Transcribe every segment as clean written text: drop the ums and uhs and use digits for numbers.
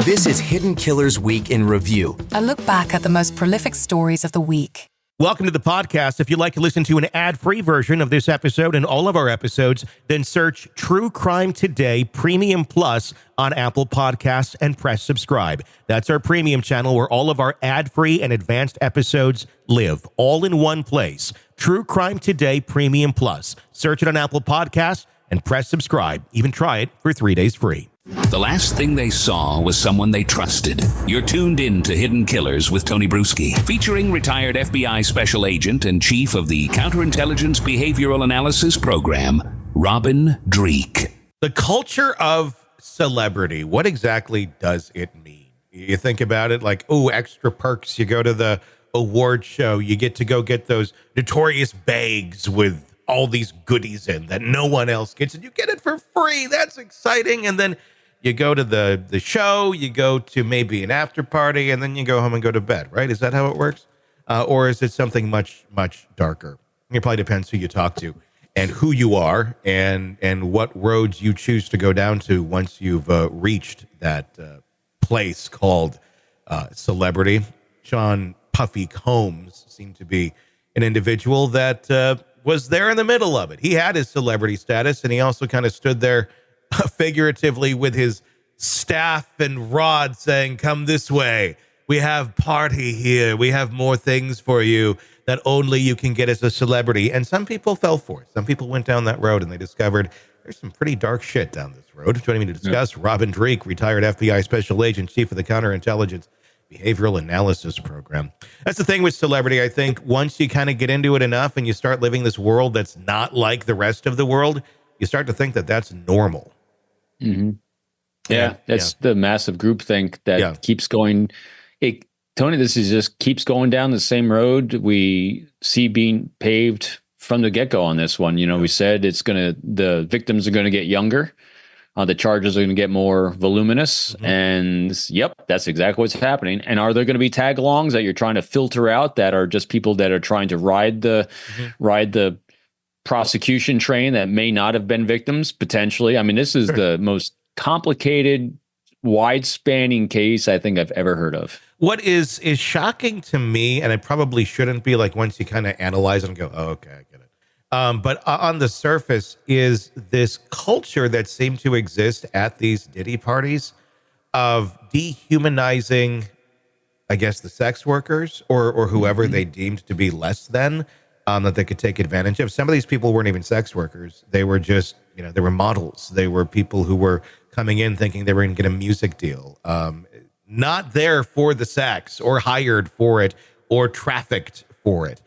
This is Hidden Killers Week in Review. A look back at the most prolific stories of the week. Welcome to the podcast. If you'd like to listen to an ad-free version of this episode and all of our episodes, then search True Crime Today Premium Plus on Apple Podcasts and press subscribe. That's our premium channel where all of our ad-free and advanced episodes live, all in one place. True Crime Today Premium Plus. Search it on Apple Podcasts and press subscribe. Even try it for 3 days free. The last thing they saw was someone they trusted. You're tuned in to Hidden Killers with Tony Brueski, featuring retired FBI special agent and chief of the Counterintelligence Behavioral Analysis Program, Robin Dreeke. The culture of celebrity, what exactly does it mean? You think about it like, oh, extra perks. You go to the award show, you get to go get those notorious bags with all these goodies in that no one else gets, and you get it for free. That's exciting. And then you go to the show, you go to maybe an after party, and then you go home and go to bed, right? Is that how it works? Or is it something much, much darker? It probably depends who you talk to and who you are and what roads you choose to go down to once you've reached that place called celebrity. Sean Puffy Combs seemed to be an individual that was there in the middle of it. He had his celebrity status, and he also kind of stood there figuratively with his staff and rod saying, come this way. We have party here. We have more things for you that only you can get as a celebrity. And some people fell for it. Some people went down that road and they discovered there's some pretty dark shit down this road. Joining me to discuss, Robin Dreeke, retired FBI special agent, chief of the Counterintelligence Behavioral Analysis Program. That's the thing with celebrity. I think once you kind of get into it enough and you start living this world that's not like the rest of the world, you start to think that that's normal. Mm-hmm. Yeah, that's the massive groupthink that keeps going. Tony, this is just keeps going down the same road we see being paved from the get-go on this one. You know, we said the victims are going to get younger. The charges are going to get more voluminous. Mm-hmm. And yep, that's exactly what's happening. And are there going to be tag-alongs that you're trying to filter out that are just people that are trying to ride the prosecution train that may not have been victims potentially? I mean, this is the most complicated, wide-spanning case I think I've ever heard of. What is shocking to me, and it probably shouldn't be, like once you kind of analyze it and go, oh, okay, I get it. But on the surface is this culture that seemed to exist at these Diddy parties of dehumanizing, I guess, the sex workers or whoever they deemed to be less than, that they could take advantage of. Some of these people weren't even sex workers. They were just, they were models. They were people who were coming in thinking they were going to get a music deal, not there for the sex or hired for it or trafficked for it.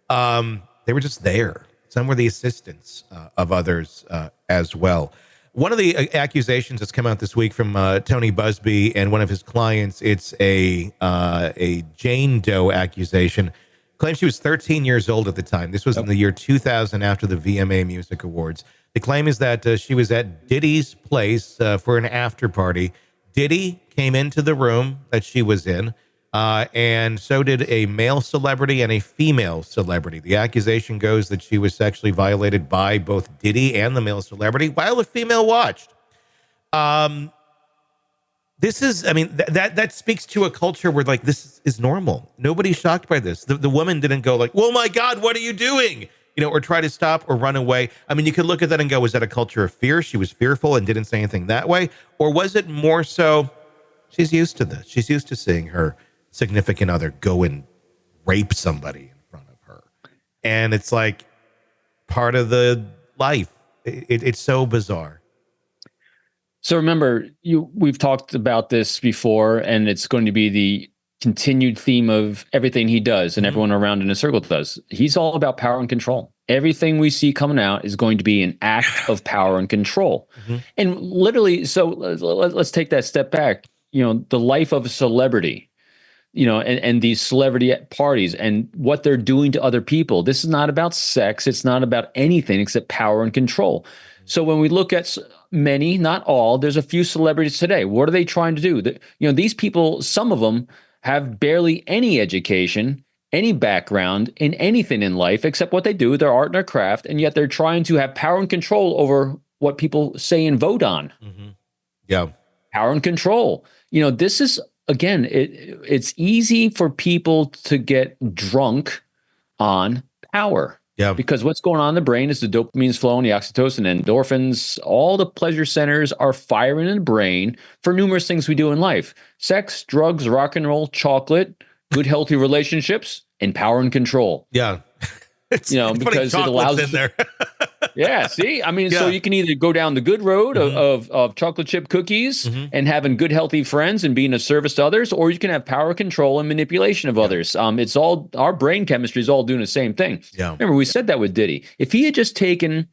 They were just there. Some were the assistants of others as well. One of the accusations that's come out this week from Tony Busby and one of his clients, it's a Jane Doe accusation. Claims she was 13 years old at the time. This was in the year 2000 after the VMA Music Awards. The claim is that she was at Diddy's place for an after party. Diddy came into the room that she was in, and so did a male celebrity and a female celebrity. The accusation goes that she was sexually violated by both Diddy and the male celebrity while the female watched. This is, I mean, that speaks to a culture where, like, this is normal. Nobody's shocked by this. The woman didn't go like, oh my God, what are you doing? Or try to stop or run away. I mean, you could look at that and go, was that a culture of fear? She was fearful and didn't say anything that way? Or was it more so, she's used to this. She's used to seeing her significant other go and rape somebody in front of her. And it's like part of the life. It's so bizarre. So remember, we've talked about this before, and it's going to be the continued theme of everything he does and everyone around in a circle does. He's all about power and control. Everything we see coming out is going to be an act of power and control. And literally, so let's take that step back. The life of a celebrity, and these celebrity parties and what they're doing to other people. This is not about sex. It's not about anything except power and control. So when we look at many, not all, there's a few celebrities today. What are they trying to do? These people, some of them have barely any education, any background in anything in life except what they do, their art and their craft, and yet they're trying to have power and control over what people say and vote on. Yeah. Power and control. this is, again, it's easy for people to get drunk on power. Yeah. Because what's going on in the brain is the dopamine's flowing, the oxytocin, endorphins, all the pleasure centers are firing in the brain for numerous things we do in life: sex, drugs, rock and roll, chocolate, good, healthy relationships, and power and control. Yeah. It's because it allows in there. Yeah, see, I mean, so you can either go down the good road of chocolate chip cookies and having good, healthy friends and being of service to others, or you can have power, control, and manipulation of others. It's all, our brain chemistry is all doing the same thing. Yeah. Remember, we said that with Diddy. If he had just taken,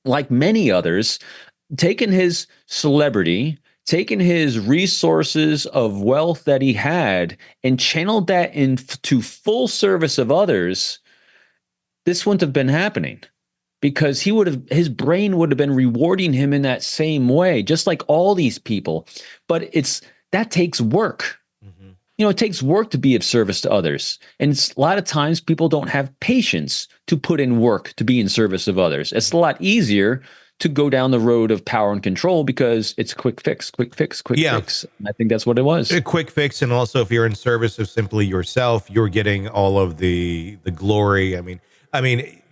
like many others, taken his celebrity, taken his resources of wealth that he had, and channeled that into full service of others, this wouldn't have been happening. Because his brain would have been rewarding him in that same way, just like all these people. But that takes work. It takes work to be of service to others. And a lot of times people don't have patience to put in work to be in service of others. It's a lot easier to go down the road of power and control because it's quick fix. And I think that's what it was. A quick fix. And also, if you're in service of simply yourself, you're getting all of the glory. I mean,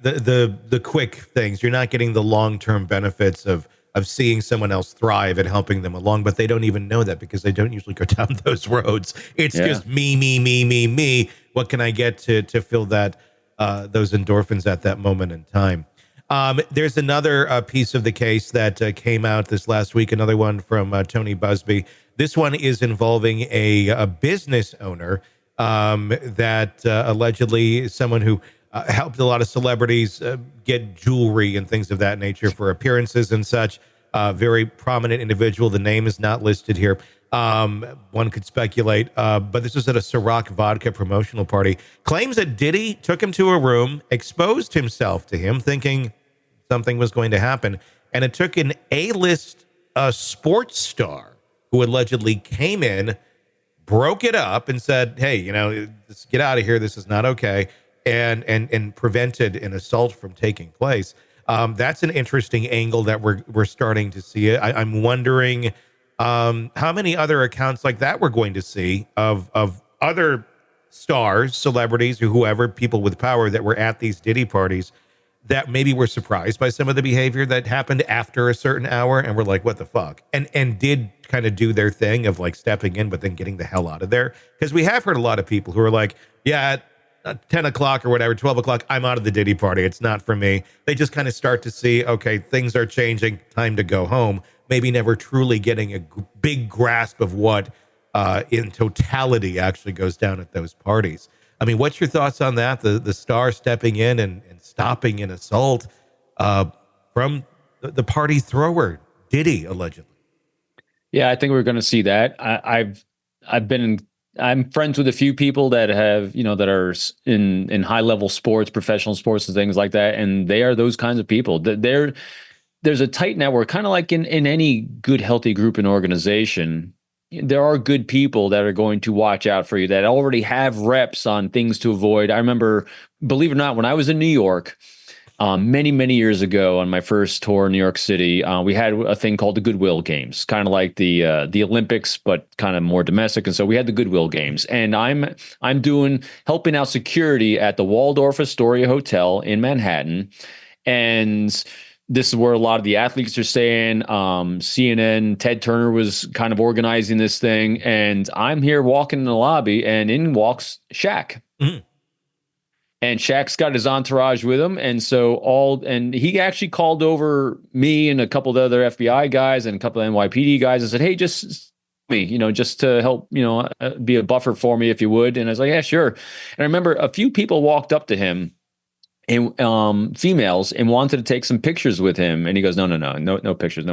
the quick things. You're not getting the long-term benefits of seeing someone else thrive and helping them along, but they don't even know that because they don't usually go down those roads. It's just me. What can I get to fill that those endorphins at that moment in time? There's another piece of the case that came out this last week, another one from Tony Busby. This one is involving a business owner that allegedly someone who helped a lot of celebrities get jewelry and things of that nature for appearances and such. Very prominent individual. The name is not listed here. One could speculate, but this was at a Ciroc vodka promotional party. Claims that Diddy took him to a room, exposed himself to him, thinking something was going to happen. And it took an A-list sports star who allegedly came in, broke it up and said, hey, just get out of here. This is not okay. And prevented an assault from taking place. That's an interesting angle that we're starting to see. I'm wondering how many other accounts like that we're going to see of other stars, celebrities, or whoever, people with power that were at these Diddy parties that maybe were surprised by some of the behavior that happened after a certain hour and were like, what the fuck? And did kind of do their thing of like stepping in, but then getting the hell out of there. Because we have heard a lot of people who are like, yeah, 10 o'clock or whatever, 12 o'clock, I'm out of the Diddy party. It's not for me. They just kind of start to see, okay, things are changing, time to go home. Maybe never truly getting a big grasp of what in totality actually goes down at those parties. I mean, what's your thoughts on that? The star stepping in and stopping an assault from the party thrower, Diddy, allegedly. Yeah, I think we're going to see that. I'm friends with a few people that have, that are in high level sports, professional sports and things like that. And they are those kinds of people. There's a tight network, kind of like in any good, healthy group and organization. There are good people that are going to watch out for you that already have reps on things to avoid. I remember, believe it or not, when I was in New York, many, many years ago on my first tour in New York City, we had a thing called the Goodwill Games, kind of like the Olympics, but kind of more domestic. And so we had the Goodwill Games, and I'm helping out security at the Waldorf Astoria Hotel in Manhattan, and this is where a lot of the athletes are staying. CNN, Ted Turner was kind of organizing this thing, and I'm here walking in the lobby, and in walks Shaq. Mm-hmm. And Shaq's got his entourage with him. And and he actually called over me and a couple of the other FBI guys and a couple of NYPD guys and said, hey, just me, just to help, be a buffer for me if you would. And I was like, yeah, sure. And I remember a few people walked up to him, and females, and wanted to take some pictures with him. And he goes, no pictures.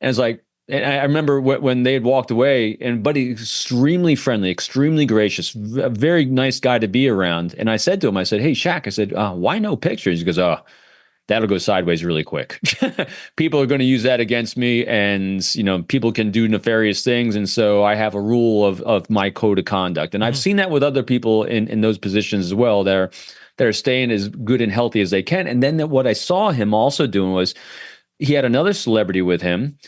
And it's like, and I remember when they had walked away, but he's extremely friendly, extremely gracious, a very nice guy to be around. And I said to him, hey, Shaq, why no pictures? He goes, oh, that'll go sideways really quick. People are going to use that against me, and, people can do nefarious things. And so I have a rule of my code of conduct. And I've seen that with other people in those positions as well. They're staying as good and healthy as they can. And then what I saw him also doing was he had another celebrity with him.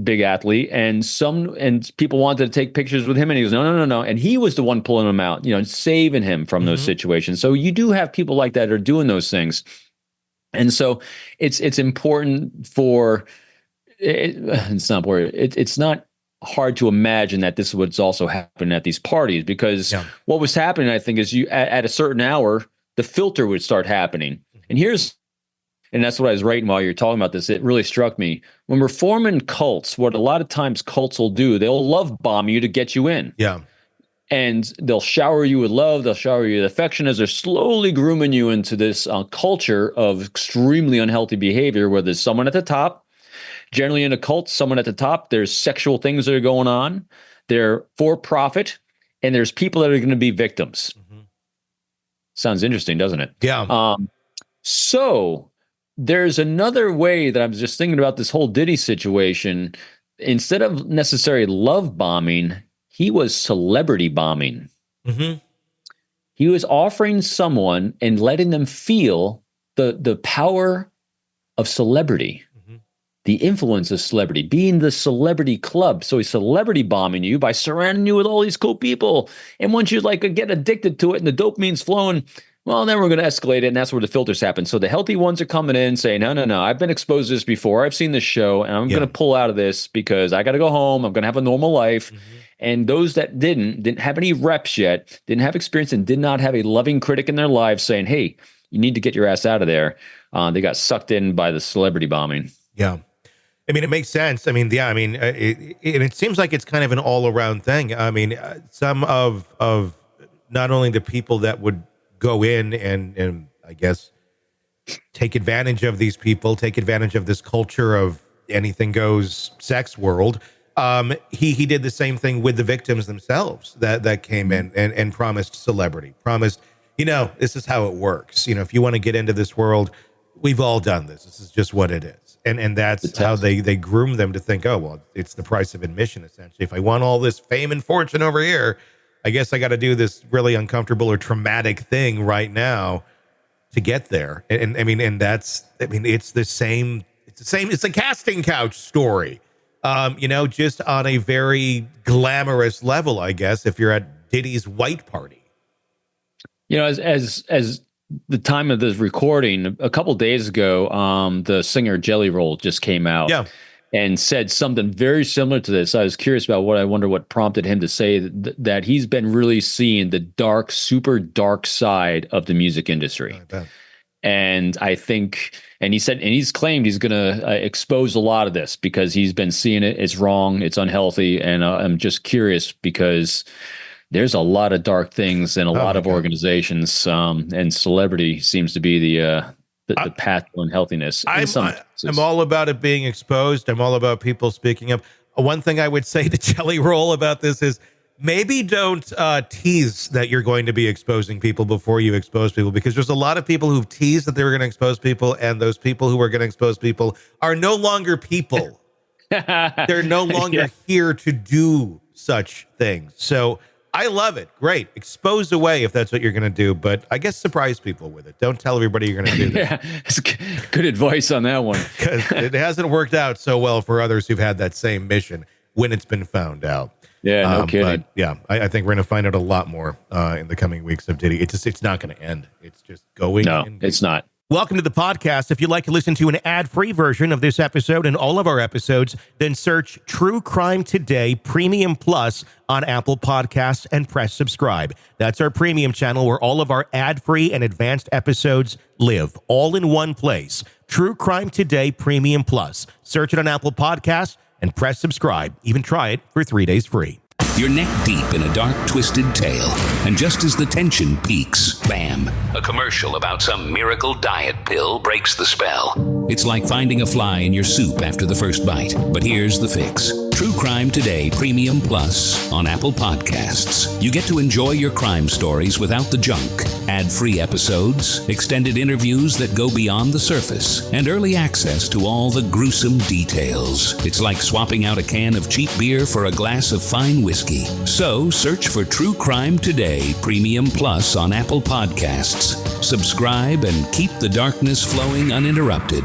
big athlete, and people wanted to take pictures with him, and he goes, no. And he was the one pulling him out, saving him from those situations. So you do have people like that are doing those things. And so it's important for it's not where it's not hard to imagine that this is what's also happening at these parties, because what was happening, I think, is you at a certain hour, the filter would start happening. And that's what I was writing while you're talking about this. It really struck me. When we're forming cults, what a lot of times cults will do, they'll love bomb you to get you in. Yeah. And they'll shower you with love. They'll shower you with affection as they're slowly grooming you into this culture of extremely unhealthy behavior, where there's someone at the top. Generally in a cult, someone at the top, there's sexual things that are going on. They're for profit. And there's people that are going to be victims. Sounds interesting, doesn't it? Yeah. So there's another way that I'm just thinking about this whole Diddy situation. Instead of necessarily love bombing, he was celebrity bombing. He was offering someone and letting them feel the power of celebrity, the influence of celebrity, being the celebrity club. So he's celebrity bombing you by surrounding you with all these cool people. And once you get addicted to it and the dopamine's flowing, well, then we're going to escalate it, and that's where the filters happen. So the healthy ones are coming in saying, no, I've been exposed to this before. I've seen this show, and I'm going to pull out of this because I got to go home. I'm going to have a normal life. And those that didn't have any reps yet, didn't have experience, and did not have a loving critic in their lives saying, hey, you need to get your ass out of there. They got sucked in by the celebrity bombing. Yeah. I mean, it makes sense. I mean, it seems like it's kind of an all-around thing. I mean, some of not only the people that would go in and I guess take advantage of these people, take advantage of this culture of anything goes sex world. He did the same thing with the victims themselves that came in and promised celebrity, promised, this is how it works. If you want to get into this world, we've all done this. This is just what it is. And that's how they groom them to think, oh, well, it's the price of admission, essentially. If I want all this fame and fortune over here, I guess I got to do this really uncomfortable or traumatic thing right now to get there. And it's the same. It's a casting couch story, just on a very glamorous level, I guess, if you're at Diddy's white party. As the time of this recording, a couple days ago, the singer Jelly Roll just came out. Yeah. And said something very similar to this. I was curious about what prompted him to say that he's been really seeing the dark, super dark side of the music industry. And I think, and he said, and he's claimed he's going to expose a lot of this because he's been seeing it. It's wrong. It's unhealthy. And I'm just curious because there's a lot of dark things in a lot of organizations, and celebrity seems to be the path to unhealthealthiness. I'm all about it being exposed. I'm all about people speaking up. One thing I would say to Jelly Roll about this is maybe don't tease that you're going to be exposing people before you expose people, because there's a lot of people who've teased that they were going to expose people, and those people who are going to expose people are no longer people. They're no longer here to do such things. So I love it. Great. Expose away if that's what you're going to do. But I guess surprise people with it. Don't tell everybody you're going to do that. It's good advice on that one. Because it hasn't worked out so well for others who've had that same mission when it's been found out. Yeah, no kidding. But yeah, I think we're going to find out a lot more in the coming weeks of Diddy. It's not going to end. It's just going. No, it's not. Welcome to the podcast. If you'd like to listen to an ad-free version of this episode and all of our episodes, then search True Crime Today Premium Plus on Apple Podcasts and press subscribe. That's our premium channel where all of our ad-free and advanced episodes live, all in one place. True Crime Today Premium Plus. Search it on Apple Podcasts and press subscribe. Even try it for 3 days free. You're neck deep in a dark, twisted tale, and just as the tension peaks, bam, a commercial about some miracle diet pill breaks the spell. It's like finding a fly in your soup after the first bite. But here's the fix. True Crime Today Premium Plus on Apple Podcasts. You get to enjoy your crime stories without the junk. Ad-free episodes, extended interviews that go beyond the surface, and early access to all the gruesome details. It's like swapping out a can of cheap beer for a glass of fine whiskey. So search for True Crime Today Premium Plus on Apple Podcasts. Subscribe and keep the darkness flowing uninterrupted.